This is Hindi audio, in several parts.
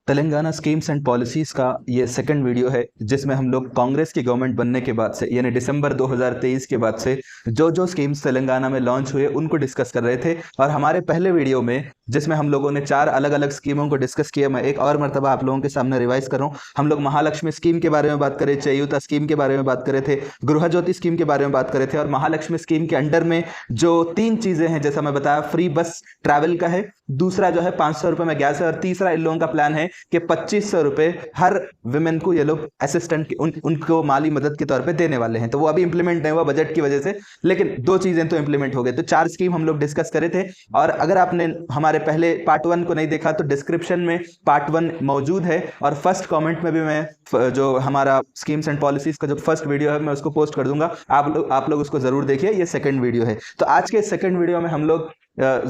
तेलंगाना स्कीम्स एंड पॉलिसीज़ का ये सेकंड वीडियो है जिसमें हम लोग कांग्रेस की गवर्नमेंट बनने के बाद से यानी दिसंबर 2023 के बाद से जो जो स्कीम्स तेलंगाना में लॉन्च हुए उनको डिस्कस कर रहे थे। और हमारे पहले वीडियो में जिसमें हम लोगों ने 4 अलग अलग स्कीमों को डिस्कस किया, मैं एक और मरतबा आप लोगों के सामने रिवाइज कर रहा हूँ। हम लोग महालक्ष्मी स्कीम के बारे में बात करे, चयुता स्कीम के बारे में बात करे थे, गृह ज्योति स्कीम के बारे में बात करे थे। और महालक्ष्मी स्कीम के अंडर में जो 3 चीज़ें हैं, जैसा मैं बताया, फ्री बस ट्रैवल का है, दूसरा जो है 500 रुपये में गैस है, और तीसरा इन लोगों का प्लान है कि 2500 रुपये हर वुमेन को ये लोग असिस्टेंट उनको माली मदद के तौर पे देने वाले हैं। तो वो अभी इंप्लीमेंट नहीं हुआ बजट की वजह से, लेकिन 2 चीजें तो इंप्लीमेंट हो गए। तो 4 स्कीम हम लोग डिस्कस करे थे। और अगर आपने हमारे पहले पार्ट 1 को नहीं देखा तो डिस्क्रिप्शन में पार्ट 1 मौजूद है, और फर्स्ट कॉमेंट में भी मैं जो हमारा स्कीम्स एंड पॉलिसीज का जो फर्स्ट वीडियो है मैं उसको पोस्ट कर दूंगा। आप लोग उसको जरूर देखिए। ये सेकंड वीडियो है। तो आज के सेकंड वीडियो में हम लोग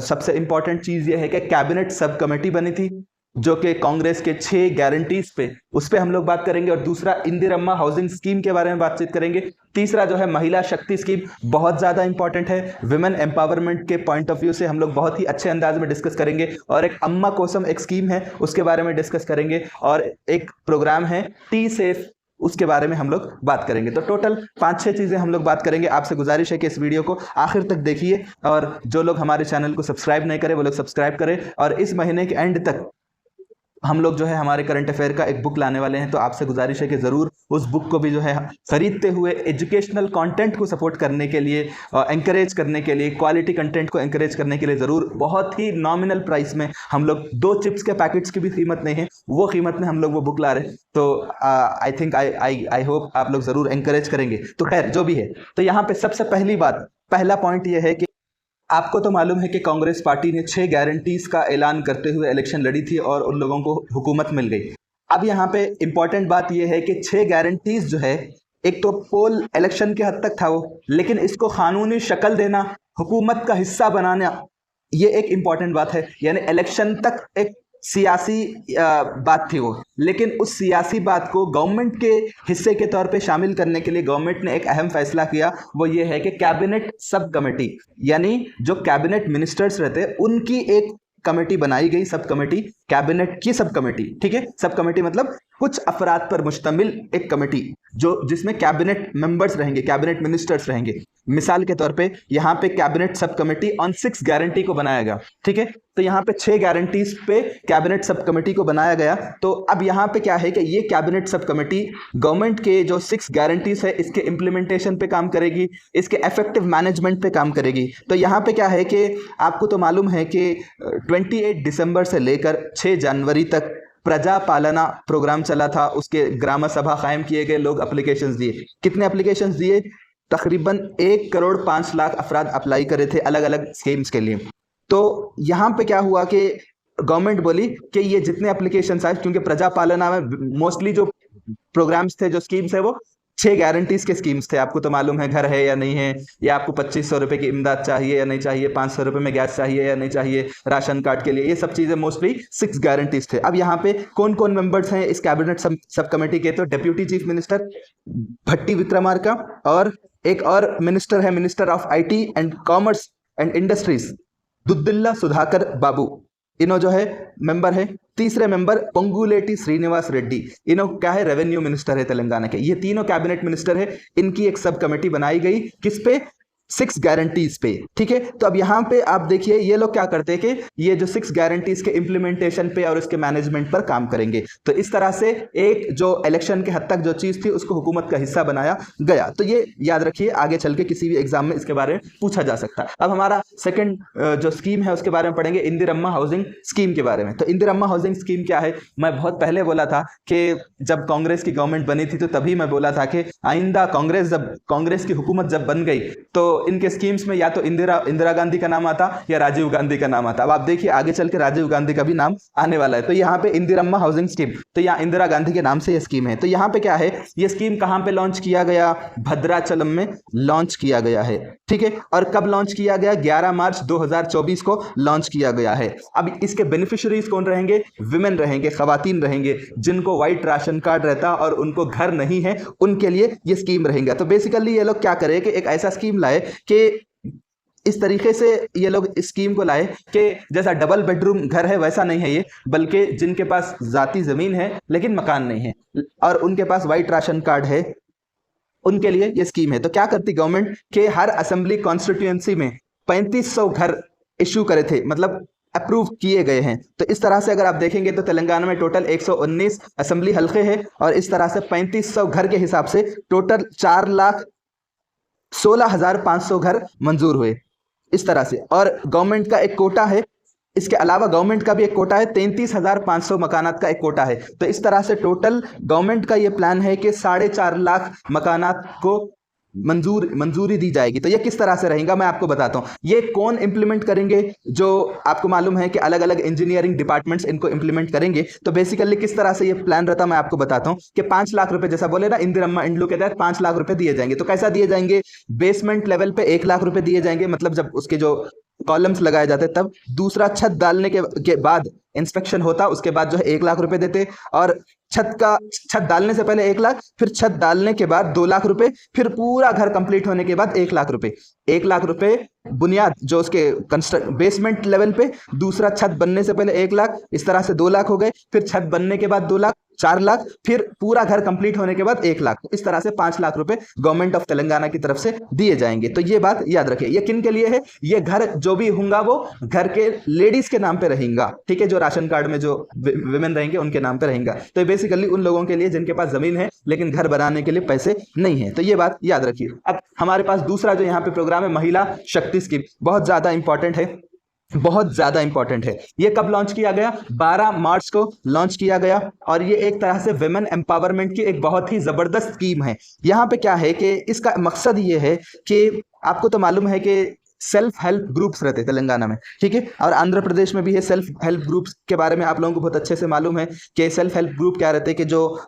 सबसे इंपॉर्टेंट चीज ये है कि कैबिनेट सब कमेटी बनी थी जो कि कांग्रेस के 6 गारंटीज पे, उस पे हम लोग बात करेंगे। और दूसरा इंदिरम्मा हाउसिंग स्कीम के बारे में बातचीत करेंगे। तीसरा जो है महिला शक्ति स्कीम, बहुत ज्यादा इंपॉर्टेंट है, विमेन एम्पावरमेंट के पॉइंट ऑफ व्यू से हम लोग बहुत ही अच्छे अंदाज में डिस्कस करेंगे। और एक अम्मा कोसम एक स्कीम है, उसके बारे में डिस्कस करेंगे। और एक प्रोग्राम है टी सेफ, उसके बारे में हम लोग बात करेंगे। तो टोटल 5-6 चीजें हम लोग बात करेंगे। आपसे गुजारिश है कि इस वीडियो को आखिर तक देखिए, और जो लोग हमारे चैनल को सब्सक्राइब नहीं करें वो लोग सब्सक्राइब करें। और इस महीने के एंड तक हम लोग जो है हमारे करंट अफेयर का एक बुक लाने वाले हैं। तो आपसे गुजारिश है कि ज़रूर उस बुक को भी जो है खरीदते हुए एजुकेशनल कंटेंट को सपोर्ट करने के लिए, एंकरेज करने के लिए, क्वालिटी कंटेंट को एंकरेज करने के लिए ज़रूर बहुत ही नॉमिनल प्राइस में, हम लोग 2 चिप्स के पैकेट्स की भी कीमत नहीं है, वो कीमत में हम लोग वो बुक ला रहे हैं। तो आई थिंक आई होप आप लोग ज़रूर एंकरेज करेंगे। तो खैर जो भी है, तो यहाँ पे सबसे पहली बात, पहला पॉइंट ये है कि आपको तो मालूम है कि कांग्रेस पार्टी ने 6 गारंटीज का ऐलान करते हुए इलेक्शन लड़ी थी और उन लोगों को हुकूमत मिल गई। अब यहाँ पे इंपॉर्टेंट बात यह है कि 6 गारंटीज जो है, एक तो पोल इलेक्शन के हद तक था वो, लेकिन इसको कानूनी शक्ल देना, हुकूमत का हिस्सा बनाना, ये एक इंपॉर्टेंट बात है। यानी इलेक्शन तक एक सियासी बात थी वो, लेकिन उस सियासी बात को गवर्नमेंट के हिस्से के तौर पे शामिल करने के लिए गवर्नमेंट ने एक अहम फैसला किया। वो ये है कि कैबिनेट सब कमेटी, यानी जो कैबिनेट मिनिस्टर्स रहते हैं उनकी एक कमेटी बनाई गई, सब कमेटी, कैबिनेट की सब कमेटी। ठीक है, सब कमेटी मतलब कुछ अफराद पर मुश्तमिल एक कमेटी जो जिसमें कैबिनेट मेंबर्स रहेंगे, कैबिनेट मिनिस्टर्स रहेंगे। मिसाल के तौर पे यहाँ पे cabinet sub committee on 6 guarantee को बनाया गया। ठीक है, तो यहाँ पे 6 गारंटीज पे कैबिनेट सब कमेटी को बनाया गया। तो अब यहाँ पे क्या है कि ये कैबिनेट सब कमेटी गवर्नमेंट के जो 6 गारंटीज है इसके इंप्लीमेंटेशन पे काम करेगी, इसके इफेक्टिव मैनेजमेंट पे काम करेगी। तो यहाँ पे क्या है कि आपको तो मालूम है कि 28 दिसंबर से लेकर 6 जनवरी तक प्रजा पालना प्रोग्राम चला था। उसके ग्राम सभा कायम किए गए, लोग एप्लीकेशंस दिए। कितने एप्लीकेशंस दिए? तकरीबन 1 करोड़ 5 लाख अफराद अप्लाई करे थे अलग अलग स्कीम्स के लिए। तो यहाँ पे क्या हुआ कि गवर्नमेंट बोली कि ये जितने एप्लीकेशंस आए, क्योंकि प्रजा पालना में मोस्टली जो प्रोग्राम्स थे, जो स्कीम्स है, वो 6 गारंटीज के स्कीम्स थे। आपको तो मालूम है, घर है या नहीं है, या आपको 2500 रुपए की इमदाद चाहिए या नहीं चाहिए, 500 रुपए में गैस चाहिए या नहीं चाहिए, राशन कार्ड के लिए, ये सब चीजें मोस्टली 6 गारंटीज थे। अब यहाँ पे कौन कौन मेंबर्स हैं इस कैबिनेट सब कमेटी के? तो deputy chief minister Bhatti Vikramarka, और एक और मिनिस्टर है, minister of IT and commerce and industries, Duddilla Sudhakar Babu, इनो जो है मेंबर है। तीसरे मेंबर पोंगुलेटी श्रीनिवास रेड्डी, इनो क्या है, रेवेन्यू मिनिस्टर है तेलंगाना के। ये तीनों कैबिनेट मिनिस्टर है, इनकी एक सब कमेटी बनाई गई, किस पे? 6 गारंटीज पे। ठीक है, तो अब यहाँ पे आप देखिए ये लोग क्या करते हैं कि ये जो 6 गारंटीज के इंप्लीमेंटेशन पे और उसके मैनेजमेंट पर काम करेंगे। तो इस तरह से एक जो इलेक्शन के हद तक जो चीज थी उसको हुकूमत का हिस्सा बनाया गया। तो ये याद रखिए, आगे चल के किसी भी एग्जाम में इसके बारे में पूछा जा सकता है। अब हमारा सेकंड जो स्कीम है उसके बारे में पढ़ेंगे, इंदिरम्मा हाउसिंग स्कीम के बारे में। तो इंदिरम्मा हाउसिंग स्कीम क्या है? मैं बहुत पहले बोला था कि जब कांग्रेस की गवर्नमेंट बनी थी तो तभी मैं बोला था कि आइंदा कांग्रेस की हुकूमत जब बन गई तो इनके स्कीम्स में या तो इंदिरा गांधी का नाम आता या राजीव गांधी का नाम आता। अब आप देखिए आगे चल के राजीव गांधी का भी नाम आने वाला है। तो यहाँ पे इंदिरम्मा हाउसिंग स्कीम, तो यहाँ इंदिरा गांधी के नाम से ये स्कीम है। तो यहाँ पे क्या है, ये स्कीम कहाँ पे लॉन्च किया गया? भद्राचलम में लॉन्च किया गया है। ठीक है, और कब लॉन्च किया गया? 11 मार्च 2024 को लॉन्च किया गया है। अब इसके बेनिफिशियरीज कौन रहेंगे? विमेन रहेंगे, खवातीन रहेंगे, जिनको व्हाइट राशन कार्ड रहता और उनको घर नहीं है, उनके लिए ये स्कीम रहेगा। तो बेसिकली ये लोग क्या करें कि एक ऐसा स्कीम लाए कि इस तरीके से ये लोग इस स्कीम को लाए कि जैसा डबल बेडरूम घर है वैसा नहीं है ये, बल्कि जिनके पास जाती जमीन है लेकिन मकान नहीं है और उनके पास वाइट राशन कार्ड है, उनके लिए ये स्कीम है। तो क्या करती गवर्नमेंट के हर असेंबली कॉन्स्टिट्यूएंसी में 3500 घर इश्यू करे थे, मतलब अप्रूव किए गए हैं। तो इस तरह से अगर आप देखेंगे तो तेलंगाना में टोटल 119 असेंबली हल्के हैं और इस तरह से 3500 घर के हिसाब से टोटल 4,16,500 घर मंजूर हुए इस तरह से। और गवर्नमेंट का एक कोटा है, इसके अलावा गवर्नमेंट का भी एक कोटा है, 33,500 मकानात का एक कोटा है। तो इस तरह से टोटल गवर्नमेंट का ये प्लान है कि 4.5 लाख मकानात को मंजूरी दी जाएगी। तो ये किस तरह से रहेगा मैं आपको बताता हूँ। ये कौन इंप्लीमेंट करेंगे, जो आपको मालूम है कि अलग अलग इंजीनियरिंग डिपार्टमेंट्स इनको इंप्लीमेंट करेंगे। तो बेसिकली किस तरह से ये प्लान रहता मैं आपको बताता हूँ कि 5 लाख रुपए, जैसा बोले ना इंदिरम्मा इंड्लू के तहत 5 लाख रुपए दिए जाएंगे। तो कैसा दिए जाएंगे, बेसमेंट लेवल पे 1 लाख रुपए दिए जाएंगे, मतलब जब उसके जो कॉलम्स लगाए जाते तब। दूसरा, छत डालने के बाद इंस्पेक्शन होता, उसके बाद जो है 1 लाख रुपए देते। और छत डालने से पहले 1 लाख, फिर छत डालने के बाद 2 लाख रुपए, फिर पूरा घर कंप्लीट होने के बाद 1 लाख रुपए। 1 लाख रुपए बुनियाद जो उसके बेसमेंट लेवल पे, दूसरा छत बनने से पहले 1 लाख, इस तरह से 2 लाख हो गए, फिर छत बनने के बाद 2 लाख, 4 लाख, फिर पूरा घर कंप्लीट होने के बाद 1 लाख। इस तरह से 5 लाख रुपए गवर्नमेंट ऑफ तेलंगाना की तरफ से दिए जाएंगे। तो ये बात याद रखिए। ये किन के लिए है, ये घर जो भी होगा वो घर के लेडीज के नाम पे रहेगा, ठीक है, जो राशन कार्ड में जो विमेन रहेंगे उनके नाम पे रहेगा। तो बेसिकली उन लोगों के लिए जिनके पास जमीन है लेकिन घर बनाने के लिए पैसे नहीं है। तो ये बात याद रखिए। अब हमारे पास दूसरा जो यहाँ पे प्रोग्राम है, महिला शक्ति स्कीम, बहुत ज्यादा इंपॉर्टेंट है, बहुत ज्यादा इंपॉर्टेंट है। ये कब लॉन्च किया गया, 12 मार्च को लॉन्च किया गया। और ये एक तरह से विमेन एम्पावरमेंट की एक बहुत ही जबरदस्त स्कीम है। यहाँ पे क्या है कि इसका मकसद ये है कि आपको तो मालूम है कि सेल्फ हेल्प ग्रुप्स रहते तेलंगाना में, ठीक है, और आंध्र प्रदेश में भी है। सेल्फ हेल्प ग्रुप्स के बारे में आप लोगों को बहुत अच्छे से मालूम है कि सेल्फ हेल्प ग्रुप क्या रहते हैं कि जो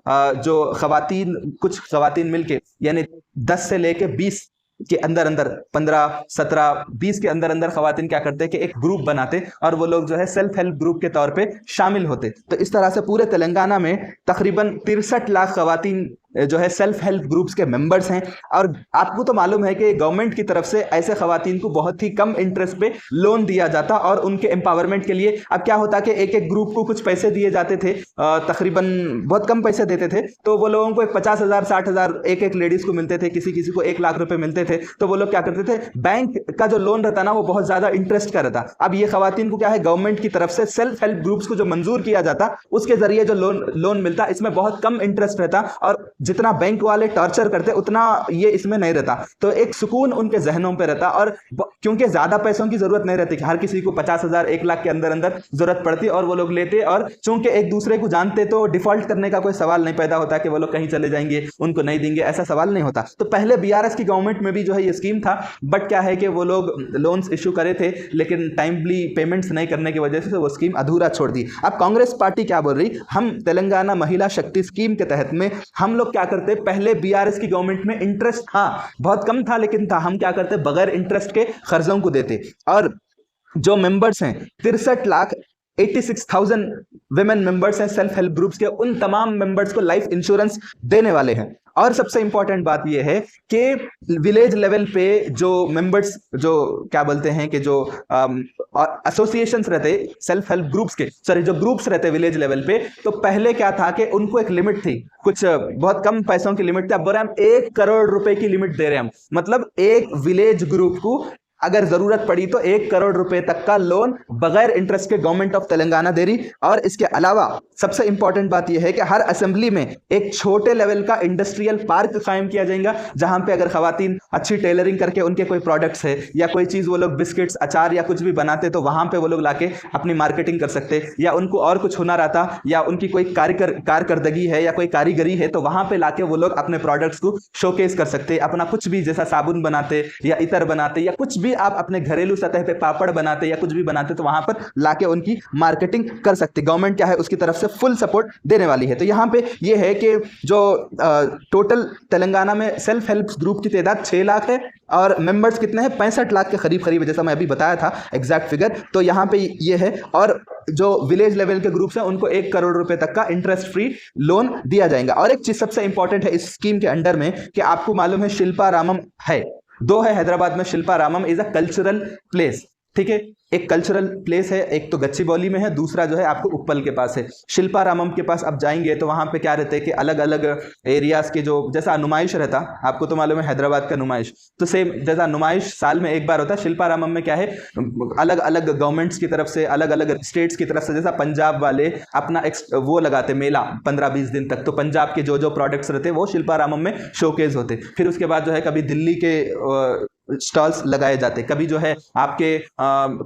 खवातीन, कुछ खवातीन मिलके, यानी 10 से लेके 20 के अंदर अंदर, 15, 17, 20 के अंदर अंदर खवातीन क्या करते हैं कि एक ग्रुप बनाते और वो लोग जो है सेल्फ हेल्प ग्रुप के तौर पे शामिल होते। तो इस तरह से पूरे तेलंगाना में तकरीबन 63 लाख खवातीन जो है सेल्फ हेल्प ग्रुप्स के मेंबर्स हैं। और आपको तो मालूम है कि गवर्नमेंट की तरफ से ऐसे खवातीन को बहुत ही कम इंटरेस्ट पे लोन दिया जाता और उनके एम्पावरमेंट के लिए अब क्या होता कि एक एक ग्रुप को कुछ पैसे दिए जाते थे, तकरीबन बहुत कम पैसे देते थे। तो वो लोगों को 50,000, 60,000 एक एक लेडीज को मिलते थे, किसी किसी को 1 लाख रुपए मिलते थे। तो वो लोग क्या करते थे, बैंक का जो लोन रहता ना वो बहुत ज्यादा इंटरेस्ट का रहता। अब ये खवातीन को क्या है, गवर्नमेंट की तरफ से सेल्फ हेल्प ग्रुप्स को जो मंजूर किया जाता उसके जरिए जो लोन मिलता, इसमें बहुत कम इंटरेस्ट रहता और जितना बैंक वाले टॉर्चर करते उतना ये इसमें नहीं रहता। तो एक सुकून उनके जहनों पे रहता। और क्योंकि ज्यादा पैसों की जरूरत नहीं रहती, हर किसी को 50,000, 1 लाख के अंदर अंदर जरूरत पड़ती और वो लोग लेते। और चूंकि एक दूसरे को जानते तो डिफॉल्ट करने का कोई सवाल नहीं पैदा होता कि वो लोग कहीं चले जाएंगे उनको नहीं देंगे, ऐसा सवाल नहीं होता। तो पहले बीआरएस की गवर्नमेंट में भी जो है ये स्कीम था, बट क्या है कि वो लोग लोन्स इश्यू करे थे लेकिन टाइमली पेमेंट्स नहीं करने की वजह से वो स्कीम अधूरा छोड़ दी। अब कांग्रेस पार्टी क्या बोल रही, हम तेलंगाना महिला शक्ति स्कीम के तहत में हम लोग क्या करते, पहले बीआरएस की गवर्नमेंट में इंटरेस्ट हाँ बहुत कम था लेकिन था, हम क्या करते बगैर इंटरेस्ट के कर्जों को देते। और जो मेंबर्स हैं 63,86,000 विमेन मेंबर्स हैं सेल्फ हेल्प ग्रुप्स के, उन तमाम मेंबर्स को लाइफ इंश्योरेंस देने वाले हैं। और सबसे इंपॉर्टेंट बात यह है कि विलेज लेवल पे जो मेंबर्स, जो क्या बोलते हैं कि जो एसोसिएशंस रहते सेल्फ हेल्प ग्रुप्स के, सॉरी जो ग्रुप्स रहते विलेज लेवल पे, तो पहले क्या था कि उनको एक लिमिट थी, कुछ बहुत कम पैसों की लिमिट थी। अब बोल रहे हम 1 करोड़ रुपए की लिमिट दे रहे हैं हम, मतलब एक विलेज ग्रुप को अगर जरूरत पड़ी तो 1 करोड़ रुपए तक का लोन बगैर इंटरेस्ट के गवर्नमेंट ऑफ तेलंगाना दे रही। और इसके अलावा सबसे इंपॉर्टेंट बात यह है कि हर असेंबली में एक छोटे लेवल का इंडस्ट्रियल पार्क कायम किया जाएगा, जहां पे अगर खवातीन अच्छी टेलरिंग करके उनके कोई प्रोडक्ट्स है या कोई चीज वो लोग बिस्किट्स, अचार या कुछ भी बनाते तो वहां पे वो लोग लाके अपनी मार्केटिंग कर सकते, या उनको और कुछ हुनर आता या उनकी कोई कारकर्दगी है या कोई कारीगरी है तो वहां पे लाके वो लोग अपने प्रोडक्ट्स को शोकेस कर सकते, अपना कुछ भी जैसा साबुन बनाते या इतर बनाते या कुछ भी आप अपने घरेलू सतह पे पापड़ बनाते या कुछ भी बनाते तो वहां पर लाके उनकी मार्केटिंग कर सकते। गवर्नमेंट क्या है उसकी तरफ से फुल सपोर्ट देने वाली है। तो यहां पे ये है कि जो टोटल तेलंगाना में सेल्फ हेल्प ग्रुप की तादाद 6 लाख है और मेंबर्स कितने हैं, 65 लाख के करीब करीब, जैसा मैं अभी बताया था एग्जैक्ट फिगर। तो यहां पे ये है। और जो विलेज लेवल के ग्रुप्स हैं उनको 1 करोड़ रुपए तक का इंटरेस्ट फ्री लोन दिया जाएगा। और एक चीज सबसे इंपॉर्टेंट है इस स्कीम के अंडर में कि आपको मालूम है शिल्पा रामम है, दो है हैदराबाद में, शिल्पारामम इज अ कल्चरल प्लेस, ठीक है, एक कल्चरल प्लेस है, एक तो गच्चीबौली में है, दूसरा जो है आपको उप्पल के पास है। शिल्पारामम के पास आप जाएंगे तो वहां पे क्या रहते हैं कि अलग अलग एरियाज के जो जैसा नुमाइश रहता, आपको तो मालूम है हैदराबाद का नुमाइश, तो सेम जैसा नुमाइश साल में एक बार होता है, शिल्पारामम में क्या है अलग अलग गवर्नमेंट्स की तरफ से, अलग अलग स्टेट्स की तरफ से, जैसा पंजाब वाले अपना वो लगाते मेला 15-20 दिन तक, तो पंजाब के जो जो प्रोडक्ट्स रहते वो शिल्पारामम में शोकेज होते। फिर उसके बाद जो है कभी दिल्ली के स्टॉल्स लगाए जाते, कभी जो है आपके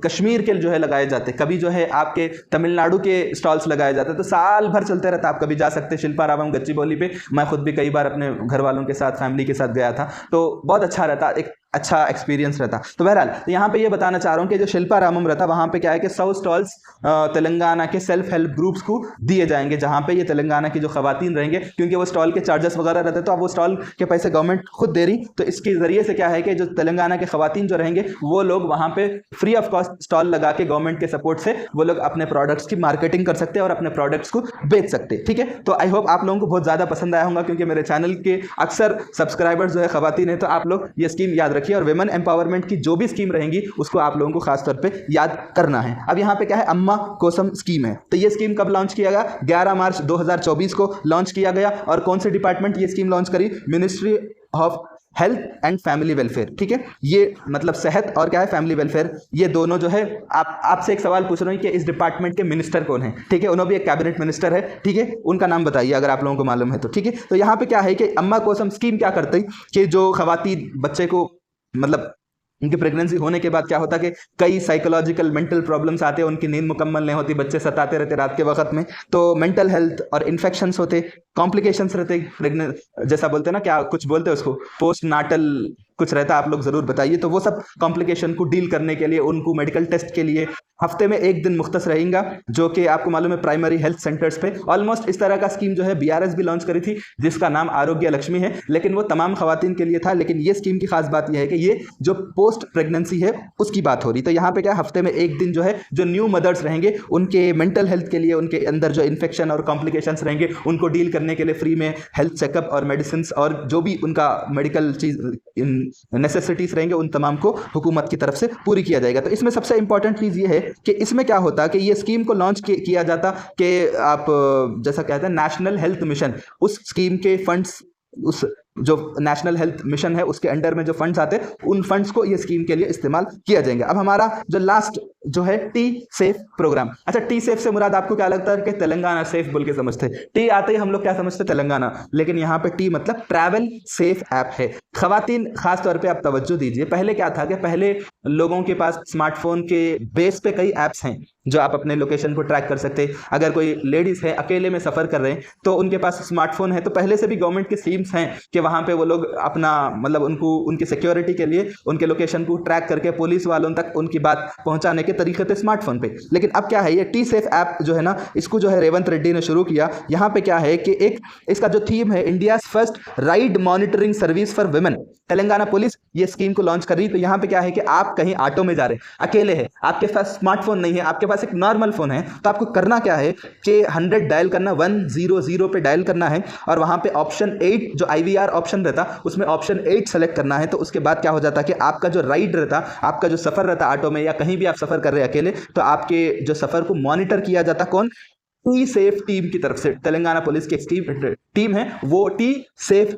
कश्मीर के जो है लगाए जाते, कभी जो है आपके तमिलनाडु के स्टॉल्स लगाए जाते, तो साल भर चलते रहता। आप कभी जा सकते शिल्पारामम गच्चीबौली पे, मैं खुद भी कई बार अपने घर वालों के साथ, फैमिली के साथ गया था, तो बहुत अच्छा रहता, एक अच्छा एक्सपीरियंस रहता। तो बहरहाल तो यहाँ पे ये बताना चाह रहा हूँ कि जो शिल्पारामम रहता वहाँ पे क्या है कि 100 स्टॉल्स तेलंगाना के सेल्फ हेल्प ग्रुप्स को दिए जाएंगे, जहाँ पे ये तेलंगाना की जो खवातीन रहेंगे, क्योंकि वो स्टॉल के चार्जेस वगैरह रहते तो अब वो स्टॉल के पैसे गवर्नमेंट खुद दे रही, तो इसके जरिए से क्या है कि जो तेलंगाना के खवातीन जो रहेंगे वो लोग वहाँ पे फ्री ऑफ कॉस्ट स्टॉल लगा के गवर्नमेंट के सपोर्ट से वो लोग अपने प्रोडक्ट्स की मार्केटिंग कर सकते हैं और अपने प्रोडक्ट्स को बेच सकते हैं, ठीक है। तो आई होप आप लोगों को बहुत ज़्यादा पसंद आया होगा, क्योंकि मेरे चैनल के अक्सर सब्सक्राइबर्स जो है खवातीन है, तो आप लोग ये स्कीम याद रखिए और विमेन एम्पावरमेंट की जो भी स्कीम रहेंगी उसको आप लोगों को खास तौर पे याद करना है। अब यहाँ पे क्या है, अम्मा कोसम स्कीम है, तो ये स्कीम कब लॉन्च किया गया, 11 मार्च 2024 को लॉन्च किया गया। और कौन से डिपार्टमेंट ये स्कीम लॉन्च करी, ministry of health and family welfare, ठीक है, ये मतलब सेहत और क्या है फैमिली वेलफेयर, ये दोनों जो है आपसे एक सवाल पूछ रहा हूँ कि इस डिपार्टमेंट के मिनिस्टर कौन है, ठीक है, उन्होंने भी एक कैबिनेट मिनिस्टर है, ठीक है, उनका नाम बताइए अगर आप लोगों को मालूम है तो, ठीक है। तो यहाँ पे क्या है कि अम्मा कोसम स्कीम क्या करती कि जो खवातीन बच्चे को मतलब उनकी प्रेगनेंसी होने के बाद क्या होता है कि कई साइकोलॉजिकल मेंटल प्रॉब्लम्स आते हैं, उनकी नींद मुकम्मल नहीं होती, बच्चे सताते रहते रात के वक्त में, तो मेंटल हेल्थ और इन्फेक्शंस होते, कॉम्प्लिकेशंस रहते, प्रेगनेंट जैसा बोलते हैं ना, क्या कुछ बोलते हैं उसको, पोस्ट नाटल कुछ रहता है, आप लोग जरूर बताइए। तो वो सब कॉम्प्लिकेशन को डील करने के लिए उनको मेडिकल टेस्ट के लिए हफ्ते में एक दिन मुख्तस रहेगा, जो कि आपको मालूम है प्राइमरी हेल्थ सेंटर्स पे। ऑलमोस्ट इस तरह का स्कीम जो है बीआरएस भी लॉन्च करी थी, जिसका नाम आरोग्य लक्ष्मी है, लेकिन वो तमाम खवातीन के लिए था। लेकिन ये स्कीम की खास बात यह है कि ये जो पोस्ट प्रेगनेंसी है उसकी बात हो रही। तो यहाँ पे क्या हफ्ते में एक दिन जो है जो न्यू मदर्स रहेंगे उनके मेंटल हेल्थ के लिए, उनके अंदर जो इन्फेक्शन और कॉम्प्लिकेशंस रहेंगे उनको डील करने के लिए फ्री में हेल्थ चेकअप और मेडिसिन और जो भी उनका मेडिकल चीज नेसेसिटीज रहेंगे उन तमाम को हुकूमत की तरफ से पूरी किया जाएगा। तो इसमें सबसे इंपॉर्टेंट चीज ये है कि इसमें क्या होता कि ये स्कीम को लॉन्च किया जाता कि आप जैसा कहते हैं नेशनल हेल्थ मिशन, उस स्कीम के फंड्स, उस जो नेशनल हेल्थ मिशन है उसके अंडर में जो फंड्स आते हैं उन फंड्स को ये स्कीम के लिए इस्तेमाल किया जाएंगे। अब हमारा जो लास्ट जो है टी सेफ प्रोग्राम, अच्छा टी सेफ से मुराद आपको क्या लगता है कि तेलंगाना सेफ बोल के समझते हैं, टी आते ही हम लोग क्या समझते हैं तेलंगाना, लेकिन यहाँ पे टी मतलब ट्रैवल सेफ ऐप है। खवातीन खास तौर पे आप तवज्जो दीजिए, पहले क्या था कि पहले लोगों के पास स्मार्टफोन के बेस पे कई ऐप्स हैं जो आप अपने लोकेशन को ट्रैक कर सकते हैं। अगर कोई लेडीज है अकेले में सफर कर रहे हैं तो उनके पास स्मार्टफोन है, तो पहले से भी गवर्नमेंट की स्कीम्स हैं कि वहां पे वो लोग अपना मतलब उनको उनकी सिक्योरिटी के लिए उनके लोकेशन को ट्रैक करके पुलिस वालों तक उनकी बात पहुंचाने के तरीके थे स्मार्टफोन पे। लेकिन अब क्या है, ये टी सेफ ऐप जो है ना, इसको जो है रेवंत रेड्डी ने शुरू किया। यहाँ पे क्या है कि एक इसका जो थीम है India first ride monitoring service for women, Telangana police ये स्कीम को लॉन्च कर रही। तो यहाँ पे क्या है कि आप कहीं ऑटो में जा रहे हैं, अकेले हैं, आपके पास स्मार्टफोन नहीं है, आपके पास एक नॉर्मल फोन है, तो आपको करना क्या है कि 100 डायल करना, 100 पे डायल करना है और वहां पे ऑप्शन 8 जो IVR ऑप्शन रहता उसमें ऑप्शन 8 सेलेक्ट करना है। तो उसके बाद क्या हो जाता है कि आपका जो राइड रहता, आपका जो सफर रहता ऑटो में या कहीं भी आप सफर कर रहे हैं अकेले, तो आपके जो सफर को मॉनिटर किया जाता कौन, टी सेफ टीम की तरफ से, तेलंगाना पुलिस की टीम है वो टी सेफ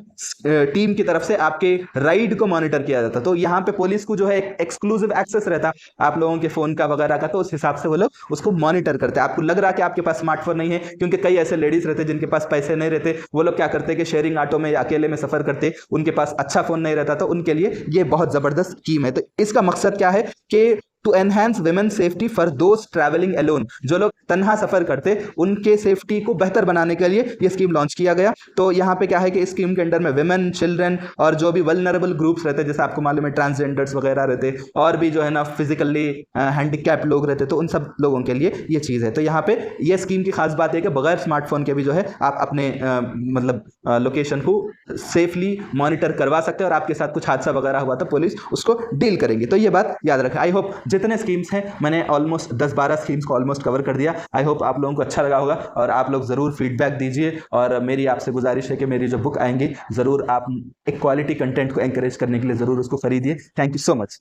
टीम की तरफ से आपके राइड को मॉनिटर किया जाता। तो यहाँ पे पुलिस को जो है एक्सक्लूसिव एक्सेस रहता आप लोगों के फोन का वगैरह का, तो उस हिसाब से वो लोग उसको मॉनिटर करते हैं। आपको लग रहा है कि आपके पास स्मार्टफोन नहीं है, क्योंकि कई ऐसे लेडीज रहते जिनके पास पैसे नहीं रहते, वो लोग क्या करते कि शेयरिंग ऑटो में या अकेले में सफर करते, उनके पास अच्छा फोन नहीं रहता, तो उनके लिए ये बहुत जबरदस्त स्कीम है। तो इसका मकसद क्या है कि to enhance women safety for those travelling alone, जो लोग तन्हा सफर करते उनके सेफ्टी को बेहतर बनाने के लिए ये स्कीम लॉन्च किया गया। तो यहाँ पे क्या है कि इस स्कीम के अंडर में वुमेन, चिल्ड्रन और जो भी वल्नरेबल ग्रुप्स रहते जैसे आपको मालूम है ट्रांसजेंडर्स वगैरह रहते और भी जो है ना फिजिकली हैंडीकैप्ड लोग रहते, तो उन सब लोगों के लिए ये चीज़ है। तो यहाँ पे ये स्कीम की खास बात है कि बगैर स्मार्टफोन के भी जो है आप अपने मतलब लोकेशन को सेफली मॉनिटर करवा सकते हैं और आपके साथ कुछ हादसा वगैरह हुआ तो पुलिस उसको डील करेंगे। तो ये बात याद रखें। आई होप जितने स्कीम्स हैं मैंने ऑलमोस्ट 10-12 स्कीम्स को ऑलमोस्ट कवर कर दिया। आई होप आप लोगों को अच्छा लगा होगा और आप लोग ज़रूर फीडबैक दीजिए। और मेरी आपसे गुजारिश है कि मेरी जो बुक आएंगी ज़रूर आप एक क्वालिटी कंटेंट को एंकरेज करने के लिए ज़रूर उसको खरीदिए। Thank you so much.